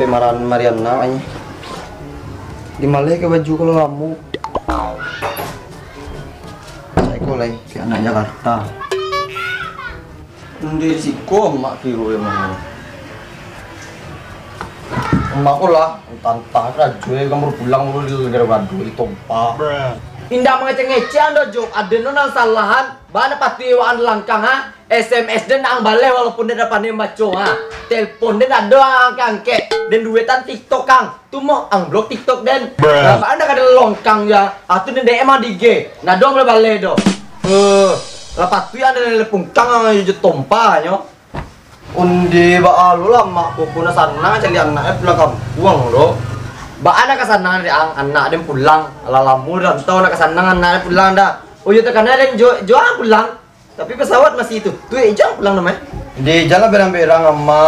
pemaran Mariana kayaknya. Gimana ke baju kalau kamu? Saya kolai ke anak Jakarta. Di siko mak kiro emang. Emak lah, tantang rajoy kamu pulang dulu di negara Badu itu pak. Indah mengeceng-ngece anda jok, ada nona salahan, mana pasti waan langkang ha, SMS dan ang balai walaupun dia dapat baca ha, telepon dan ada angke, dan duitan TikTok kang, tu mau ang blog TikTok dan, apa anda kada longkang ya, atau dan DM di G, nah dong le balai do, lepas tu ada telepon kang aja tompa nyo, undi ba alu lah mak pupuna sana cari anak pulang kampung lo. Ba anak kesana anak dia pulang lalamur dan tahu anak kesana anak pulang dah. Oh iya tekan ada jual pulang. Tapi pesawat masih itu. Tuh ejang pulang namanya. Di jalan berang-berang ama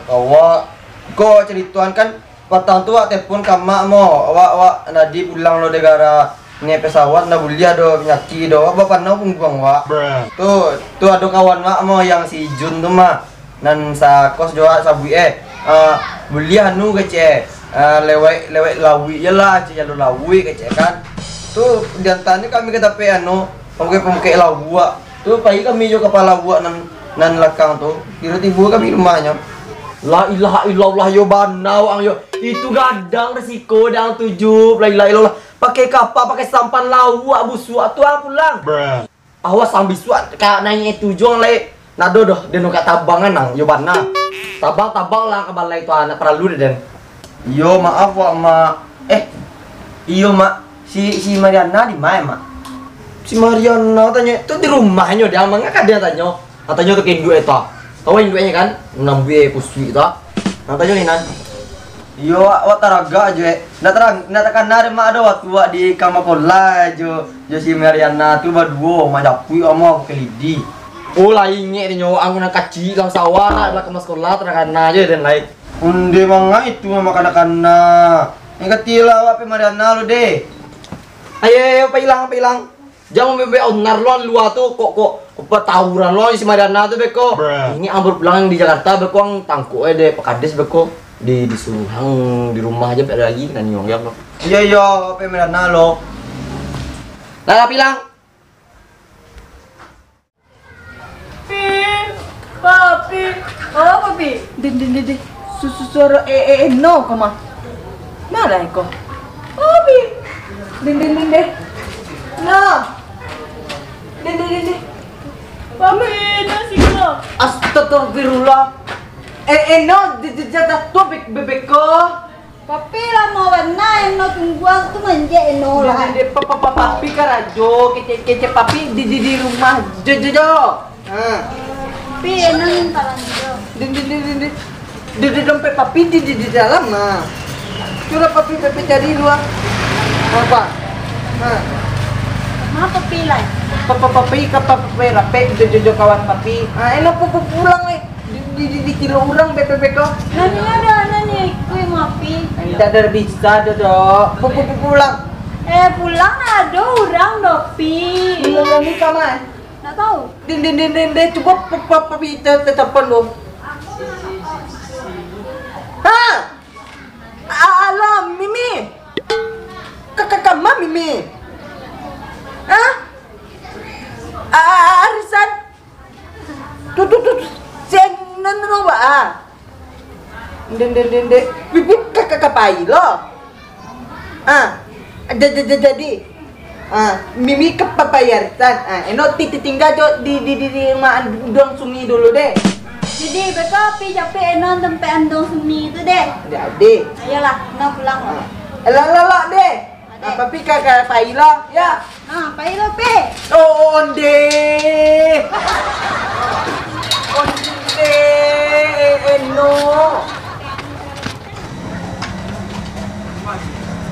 kawa. Kok cerituan kan patang tua telepon kama mo. Awak nadi pulang lo negara ni pesawat na bulia do penyakit do. Bapak nau pun buang wa. Tuh ada kawan mak mo yang si Jun tuh mah. Nan sa kos doa sabu bulia nu kece. Lewek lawi ya lah jalur lawi kecek kan tuh diantaranya kami kata pe pemke lawa tuh pagi kami juga kepala buat nan lakang tuh tiba-tiba kami rumahnya la ilaha illallah yo banau ang yo itu gadang resiko dang 7 la ilaha illallah pakai kapal pakai sampan lawa busua tuh ang pulang awas sambil suat kayak nanya 7 le nado doh deno kata tabangan nang yo bana tabang lah ke balai itu anak perlu den. Yo maaf wak mak. Iyo mak. Si Mariana di mana mak? Si Mariana tanya itu di rumahnya dia mangga kan dia tanya. Katanya tuh kindu eta. Tahu indunya kan? Nambi kuswi ta. Katanya nih nan. Yo wak taraga aja. Natakan nare mak ada waktu wak di Kamakola jo si Mariana tuh baduo majapui ama ke lidi. Oh lainnya dia nyawa angin kaci lang sawah nak kemas sekolah terakan aja dan lain. Undi manga itu mama kana-kana. Yang ketila wa pe Mariana lo deh. Ayo pailang. Jangan bebe onar lo luar tuh kok petawuran lo si Mariana tuh beko. Ini ambur pulang di Jakarta beko ang tangku deh Pakades beko di Suruhang di rumah aja ada lagi kan nyong lo. Iya pe Mariana lo. Lah pilang. Papi. Oh papi. Din. Suara no kama. Mana iko? Abi. Din. No. Din. Papi nasi ko. Astagfirullah. No, jata to bebek ko. Papi lah mau warna no tungguan tu manja no lah. Papi karajo kece papi di rumah jojo. Papi no yang paling jo. Din. Di dompet papi di dalam nah. Coba papi cari luar. Apa? Mana papi lah? Papi rapi jojo kawan papi. Enak pulang di kilo orang bebek kok. Nani ada nani kui mapi. Tidak ada bisa dodo. Pulang. Pulang ada orang dopi. Ini kamar. Nak tahu? Din coba papi telepon lo. Alam Mimi. Kakak Mimi. Arisan. Tuh. Sen nanu ba? Dende. Bibi kakak pai lo. Jadi. Mimi ke papayarisan. Eno tinggal di rumah Dong Sumi dulu deh. Jadi beko pi jape enon tempe andong semi itu deh. Jadi. Ayolah, no pulang lo. Lo deh. Papi kakak pai lo, ya. Pai lo pi. Onde. Eno.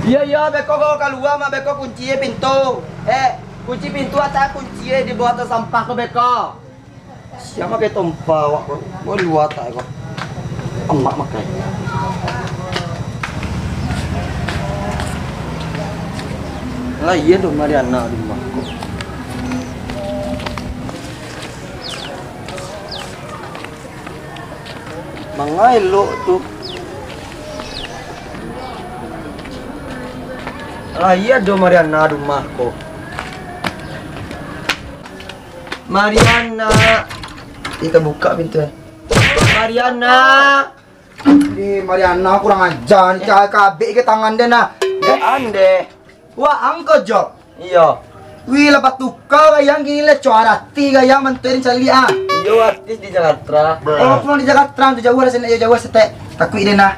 Iya, beko kau keluar mah beko kunci pintu. Kunci pintu atau kunci di bawah atas sampah ke beko. Siapa kayak tompa wak kok luar tak kok. Emak makai. Lah iya dong Mariana di rumahku. Mangai lo tuh. Ah iya do Mariana rumahku. Mariana. Kita buka pintu. Mariana. Di Mariana kurang ajar, kabeh ke tangan dia nah. Ande. Wah, angko job. Iya. Wih, lepas tukar yang gini le cuarati yang mentuin cali ah. Iya artis di Jakarta. Oh, pulang di Jakarta tu jauh sini jauh setek. Takut dia nah.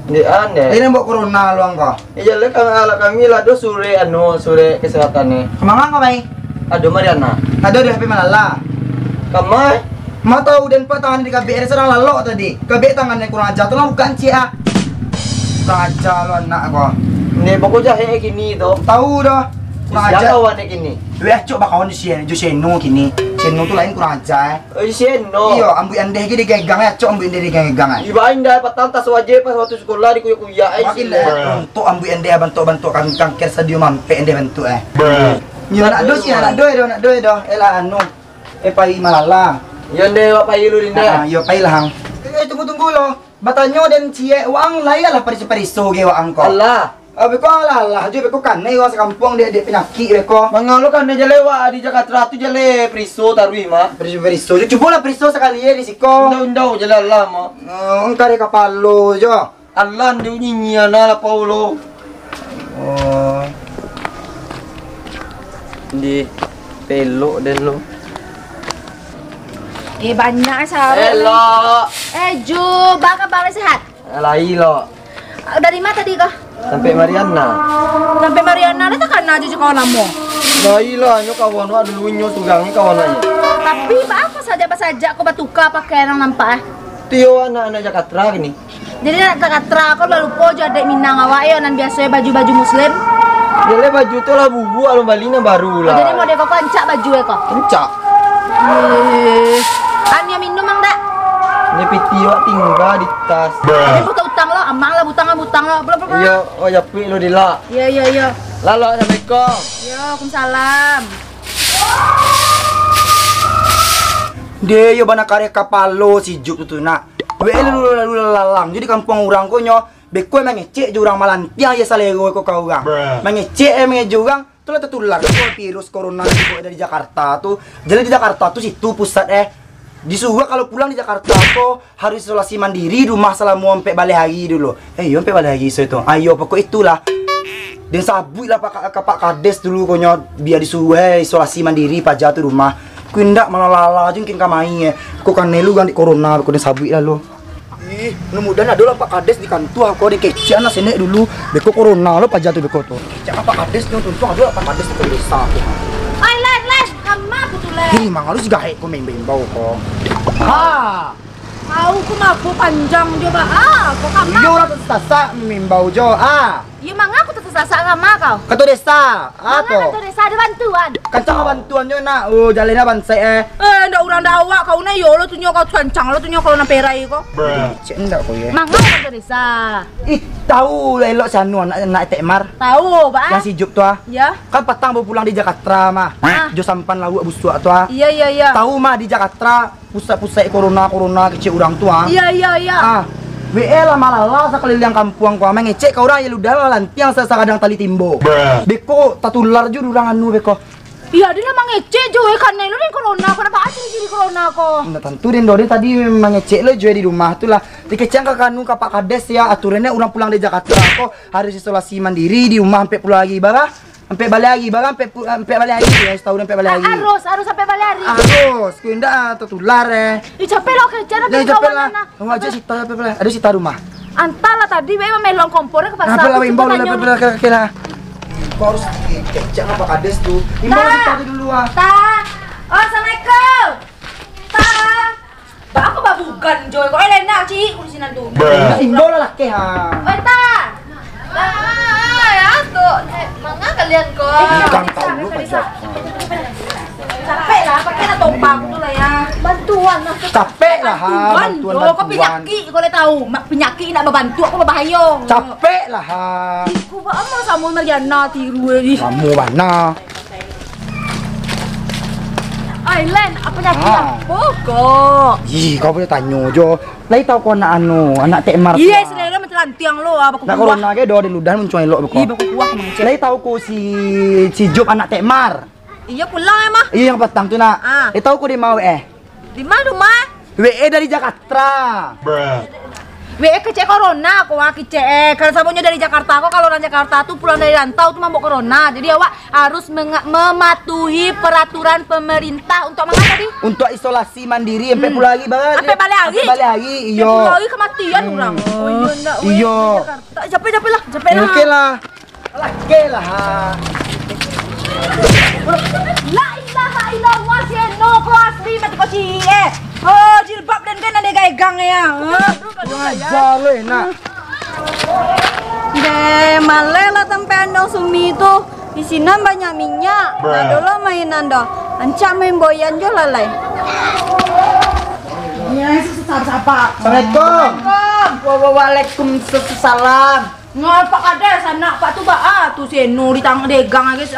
Di ande. Ini mbok corona lu angko. Iya lek ala kami lah do sore sore kesehatan nih. Kemana kau mai? Aduh Mariana. Ada di HP Malala. Kamai. Mau tahu dan pak tangan di KBR serang lalu tadi. KBR tangannya kurang ajar tuh lah bukan cia. Kurang ajar lu anak kau. Nih pokoknya kayak gini tuh. Tahu dah. Kurang Siapa ajar. kawannya gini? Weh, coba kawan di sini, Seno kini. Seno tuh lain kurang ajar. Oh Seno. Iya, ambil andeh gini digegang ya, cok ambil andeh digegang ya. Ibain dah patang tas wajib pas waktu sekolah di kuya-kuya Makin dah untuk ambil ende bantu kami kangker sadio mampe ende bantu Yo nak dos ya nak doy do elah anu. Pai Malala. Yan deh wak payu lu dinda. Yo pai lah hang. Tunggu lo. Batanyo dan cie wang laya lah pariso ge wang ko. Allah. Beko lah jo beko kan nih sa kampung dia penyakit beko. Mangalo kan dia jalewa di Jakarta tu jale priso tarui mah. Pariso. Coba lah pariso sekali ya di siko. Undau jale Allah mah. Engkare kapalo jo. Allah ndi nyinya na Paulo. Oh. Di pelo dan lo. Banyak sahur. Hello. Ju, baka balik sehat. Alai lo. Dari mana tadi kah? Sampai Mariana. Sampai Mariana itu kan aja kawan kamu. Lai lah nyo kawan wa dulu nyo tugangnya kawan aja. Tapi apa saja kau batuka pakai yang nampak Tio anak-anak Jakarta gini. Jadi nak katra kau lalu po jadi minang awak yo nan biasa baju-baju muslim. Jale baju tu lah bubu alun balina baru lah. Jadi mau dia kau kancak baju kau. Kencak. Ania minum mang dak? Ni piti wak tinggal di tas. Tapi utang lo, amang lah butang lo. Belum. Iya, oh japi lo dila. Iya. Lalu assalamualaikum. Yo, Waalaikumsalam. Dia yo bana karya kapalo si juk tu nak. Lalu lalang. Jadi kampung orang ko nyo beko mengecek jurang malantiang ya salego ko ka orang. Mengecek jurang tu lah tertular virus corona dari Jakarta tu. Jadi di Jakarta tu situ pusat disuruh kalau pulang di Jakarta kok harus isolasi mandiri rumah selama sampai balik hari dulu. Yo sampai balik hari itu. Ayo pokok itulah. Dan sabut lah Pak Kades dulu konyo biar disuruh isolasi mandiri pajak tu rumah. Ku ndak malah lala jengkin kamai kok kan nelu ganti corona kok den sabut lah lo. Mudah-mudahan ada lah Pak Kades di kantor aku di kecian lah sini dulu beko corona lo pajak tu beko tu. Cak Pak Kades tu tuntung ada Pak Kades tu desa. Oi, les, kama putule. Hei, mang harus gahe ko main bau ko. Mau ku maku panjang dia ba. Kau kama. Yo ora tasa main bau jo. Iya mang aku tersasa kama kau. Kato desa. Mangan To. tu desa ada bantuan. Kancang bantuan yo nak. Jalena bansai Ndak urang dawa kau na yo lo tunyo kau cancang lo tunyo kalau na perai ko. Cek ndak ko ye. Mangan tu desa. Ih, tahu elok sanu anak Tekmar. Tahu ba? Yang si Juk tu Ya. Kan petang baru pulang di Jakarta mah. Jo sampan lawu busuk tu Iya. Tahu mah di Jakarta pusat-pusat corona kecil orang tua. Iya. WL malah sekeliling kampung kau mengecek kau orang yang udah lantiang kadang tali timbo. Beko tatular ju urang anu beko. Iya, dia memang ngecek jo kan lo ni corona. Kenapa aja di corona ko? Nah, tentu den dori tadi mengecek lo jual di rumah tu lah. Dikecang ke kanu ke Pak Kades ya aturannya orang pulang di Jakarta kok harus isolasi mandiri di rumah sampai pulang lagi bara. Sampai balik lagi bara sampai balik lagi ya setahun sampai balik lagi. Harus sampai balik hari. Harus, ku indah tertular Capek lo kerja Nah, capek lah. Kamu aja sita sampai balik. Ada sita rumah. Antara tadi memang melong kompornya ke pasar. Apa lah imbau lah kira. Kau harus kecek Pak Kades tuh. Imbau sita dulu Assalamualaikum. Ba aku babugan joy kok Elena ci urusinan tuh. Imbau lah laki ha. Ya tuh. Mangga kalian kok. Ikan tahu pajak. Capek lah, pakai na tompang tuh lah ya. Bantuan lah. Capek lah ha. Bantuan. Kok penyakit kau tahu. Penyakit nak berbantu aku berbahaya. Capek lah ha. Aku ba ama sama Mariana tiru ni. Kamu mana? Len, apa penyakit apa kok? Ih, kau boleh tanya jo. Lai tahu kau anak Tekmar. Iya, selera macam lantiang lo ah baku Nak buah. corona ke do di ludah muncul elok beko. Ih baku buah mang cek. Lai tahu ku si Job anak Tekmar. Iya pulang emang. Iya yang petang tu nak. Ah. Tahu ku di mau Di mana rumah? WE dari Jakarta. WE kecek corona kok kecek. Kalau sabunya dari Jakarta kok kalau orang Jakarta tuh pulang dari rantau tuh mabok corona. Jadi awak harus mematuhi peraturan pemerintah untuk mengapa tadi? Untuk isolasi mandiri sampai pulang lagi banget. Sampai balik lagi? Sampai balik lagi. Ya Iyo. pulang lagi kematian orang. Oh iya enggak. Iyo. Capek lah. Oke lah. Oke lah. La ilaha illallah seno ko asli mati ko si Oh jilbab dan kan ada gaigang ya. Ngajar le nak. De malela tempe andong sumi itu isinan banyak minyak. Nah dulu mainan dah. Ancak main boyan jo lalai. Ya siapa? Assalamualaikum. Waalaikumsalam. Ngapa ada sana Pak tuh Pak tuh seno di tang degang guys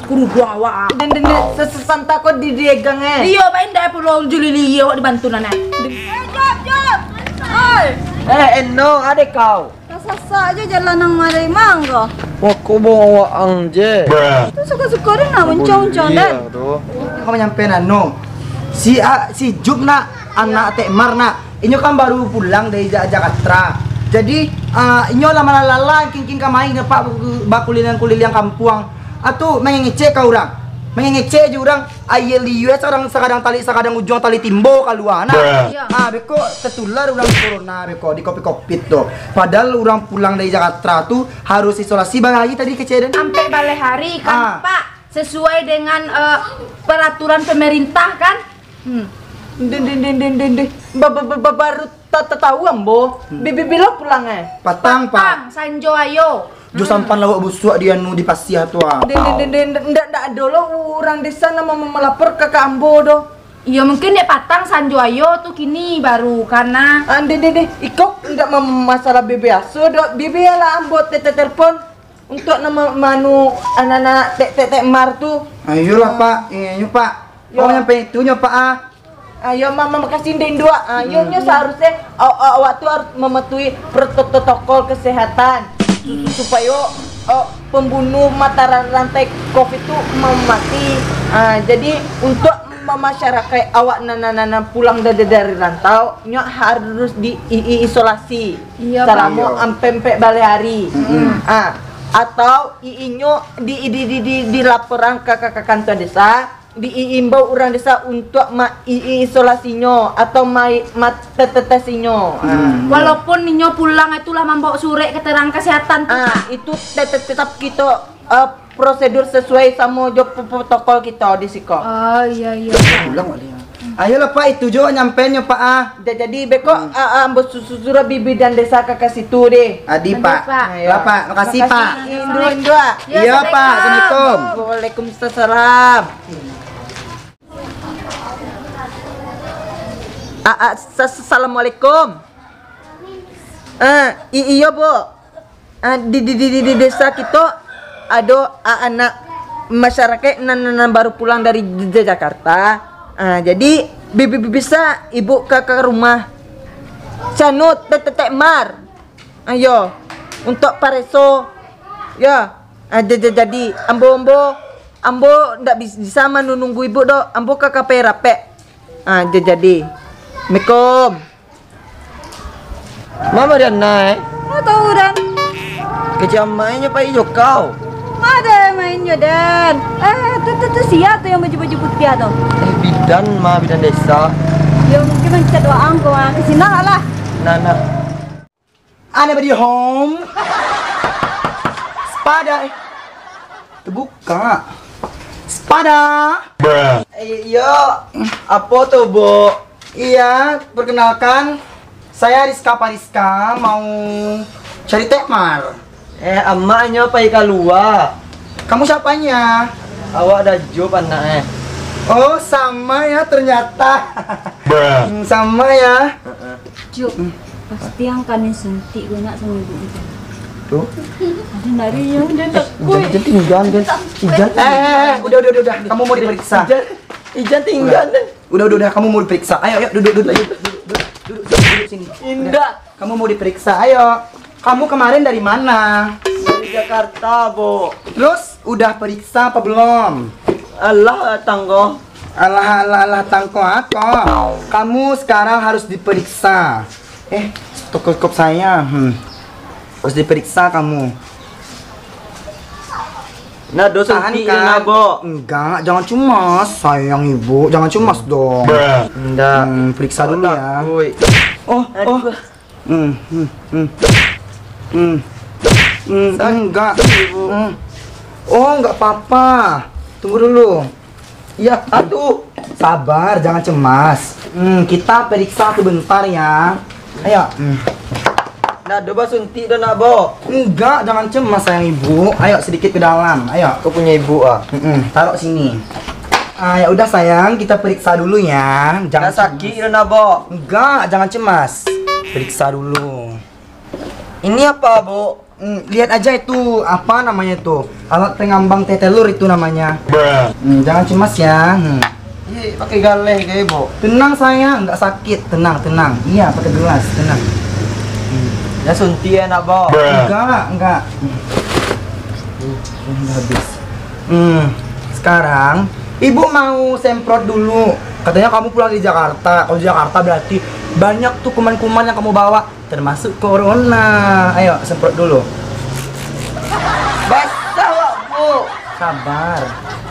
kuruduang awak. Den sesanta kok di diegangnya. Iya main dah pulau julili awak dibantu nana. Jom. Oi. Eno ada kau. Sasa aja jalan nang marai mangga. Wah kau bawa anje. Itu suka-suka dia nak mencong-cong dan. Kamu nyampe nano. Si Job nak anak Tekmar nak. Inyo kan baru pulang dari Jakarta. Jadi inyo lama-lala king kamai ngepak bakulilan kampung. Atu mengengece kau orang. Mengengece je orang ayel liu sekarang tali sekarang ujung tali timbo kaluana. Beko tertular orang corona beko di kopi-kopi tuh. Padahal orang pulang dari Jakarta tuh harus isolasi lagi tadi keceden. Sampai balik hari kan Pak sesuai dengan peraturan pemerintah kan? Baru tahu ambo. Bibi bilang pulangnya. Patang pak. Sanjo ayo. Jo sampan lawak busuk dia nu di Pasia tu ah. Ndak dulu orang desa nama melapor ke ambo do. Iya mungkin dia patang Sanjo ayo tuh kini baru karena Ikut ndak masalah bibi asu do. Bibi lah ambo telepon untuk nama manu anak-anak Tekmar tuh. Ayolah pak, ini pak. Oh nyampe itu pak ah. Ayo mama makasih den dua. Ayonya seharusnya awak tuh harus mematuhi protokol kesehatan supaya pembunuh mata rantai Covid itu mati. Jadi untuk masyarakat awak nana pulang dari rantau nyo harus diisolasi selama sampai balik hari. Atau iinyo dilaporan ke kantor desa. Diimbau orang desa untuk isolasinya atau tetesinya. Walaupun ninyo pulang itulah membawa surat keterangan kesehatan tuh. Itu tetap kita prosedur sesuai sama job protokol kita di siko. Oh iya. Pulang wali. Ayolah pak itu jo nyampe pak ah. Jadi beko ambo susura bibi dan desa ke situ deh. Adi pak. Lah pak, makasih pak. Indo. Iya pak, assalamualaikum. Waalaikumsalam. Assalamualaikum. Iya bu. Di desa kita ada anak masyarakat baru pulang dari Jakarta. Jadi bibi bisa ibu ke rumah. Canut Tekmar. Ayo untuk pareso. Ya. Jadi ambo ndak bisa menunggu ibu do. Ambo ke KP rape. Jadi. Assalamualaikum. Mama dan naik. Mau tahu dan? Kecil mainnya Pak Ijo kau. Ada mainnya dan. Tuh siapa tuh yang baju-baju putih atau? Bidan desa. Ya mungkin mencet doang kau kesini lah. Nana. Anybody home? Spada. Terbuka. Spada. Iya. Apa tuh bu? Iya, perkenalkan saya Rizka Pariska mau cari Tekmar. Emaknya Pak Ikalua. Kamu siapanya? Awak ada job anaknya. Oh, sama ya ternyata. Sama ya. Juk, pasti yang kanin sentik gue nak sama ibu itu. Tuh. Ada dari yang dia tak Ijan tinggal kan. Ijan. Udah. Kamu mau diperiksa? Ijan tinggal. Udah. Kamu mau diperiksa? Ayo, duduk sini. Indah. Kamu mau diperiksa? Ayo. kamu kemarin dari mana? Dari Jakarta, Bo. Terus udah periksa apa belum? Allah tanggo. Alah tangko aku. Kamu sekarang harus diperiksa. Kop saya. Harus diperiksa kamu. Nah, dosa suntik na, Bo. Enggak, jangan cemas, sayang ibu, jangan cemas dong. Enggak. Periksa dulu ya. Woi. Oh. Enggak. Oh, enggak apa-apa. Tunggu dulu. Ya, aduh. Sabar, jangan cemas. Kita periksa sebentar ya. Ayo. Nah, doba suntik dah nak, Bo. Enggak, jangan cemas sayang ibu. Ayo sedikit ke dalam. Ayo. Kau punya ibu ah. Taruh sini. Ya udah sayang, kita periksa dulu ya. Jangan sakit dah nak, Bo. Enggak, jangan cemas. Periksa dulu. Ini apa, Bo? Lihat aja itu apa namanya itu, alat pengambang teh telur itu namanya. Jangan cemas ya. Iya, pakai galeh kayak, Bo. Tenang sayang, nggak sakit. Tenang. Iya, pakai gelas. Tenang. Ya suntik ya nak, Bo. Enggak. Udah habis. Sekarang ibu mau semprot dulu. Katanya kamu pulang di Jakarta. Kalau di Jakarta berarti banyak tuh kuman-kuman yang kamu bawa, termasuk corona. Ayo semprot dulu. Basah, Wak, Bu. Sabar.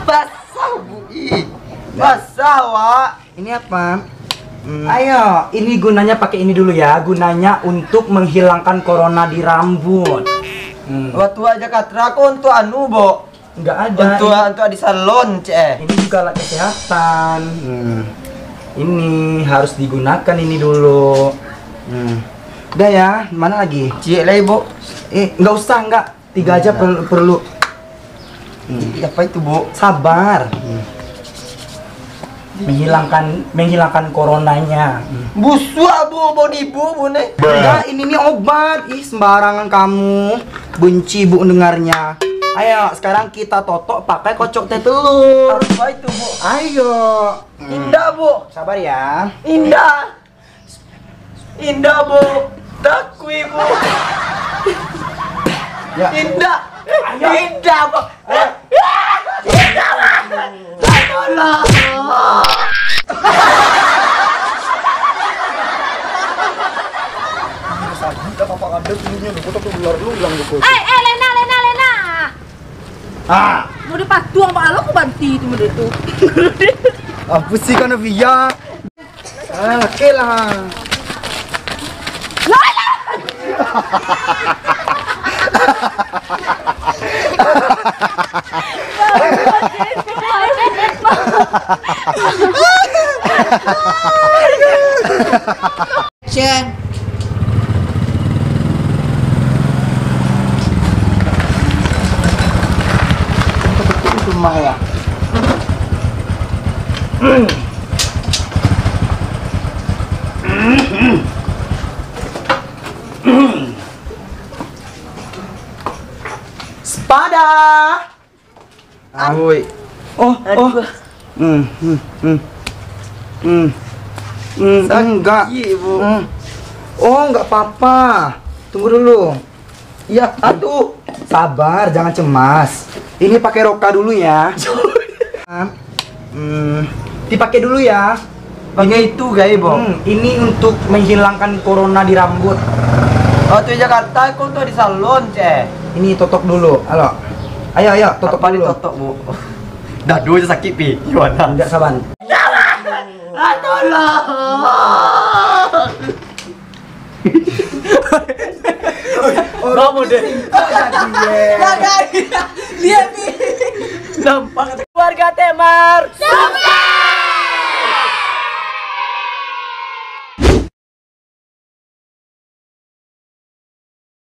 Basah, Bu. Basah, Wak. Ini apa? Ayo, ini gunanya pakai ini dulu ya. Gunanya untuk menghilangkan corona di rambut. Waktu aja Jakarta aku untuk anu, Bo. Enggak ada. Untuk di salon, Cek. Ini juga alat kesehatan. Ini harus digunakan ini dulu. Udah ya, mana lagi? Cik lah, Bo. Enggak usah, enggak. 3 aja perlu. Apa itu, Bu? Sabar. Menghilangkan coronanya. Busuk, Bu, body Bu nih. Enggak, ini nih obat. Sembarangan kamu. Benci Bu dengarnya. Ayo, sekarang kita totok pakai kocok teh telur. Apa itu, Bu? Ayo. Indah, Bu. Sabar ya. Indah, Bu. Takui, Bu. Ya. Indah. Indah, Bu. Indah, tolong. Ah, Mau dipatuang Pak Alo aku banti itu muda itu. apa sih kan via? Oke lah. Chen. Rumah ya. Sepada. Woi. Enggak. Bu. Enggak apa-apa. Tunggu dulu. Ya, aduh. Sabar, jangan cemas. Ini pakai roka dulu ya. Dipakai dulu ya. Pakai itu gaya, Bo. Ini untuk menghilangkan corona di rambut. Waktu di Jakarta aku tuh di salon, Cek. Ini totok dulu. Halo. Ayo, totok Apa dulu. ditotok, Bu? Dah dua aja sakit, Pi. Gimana? Enggak sabar. Tolong. Kamu deh. Lihat nih. Nampak keluarga Temar. Sukses.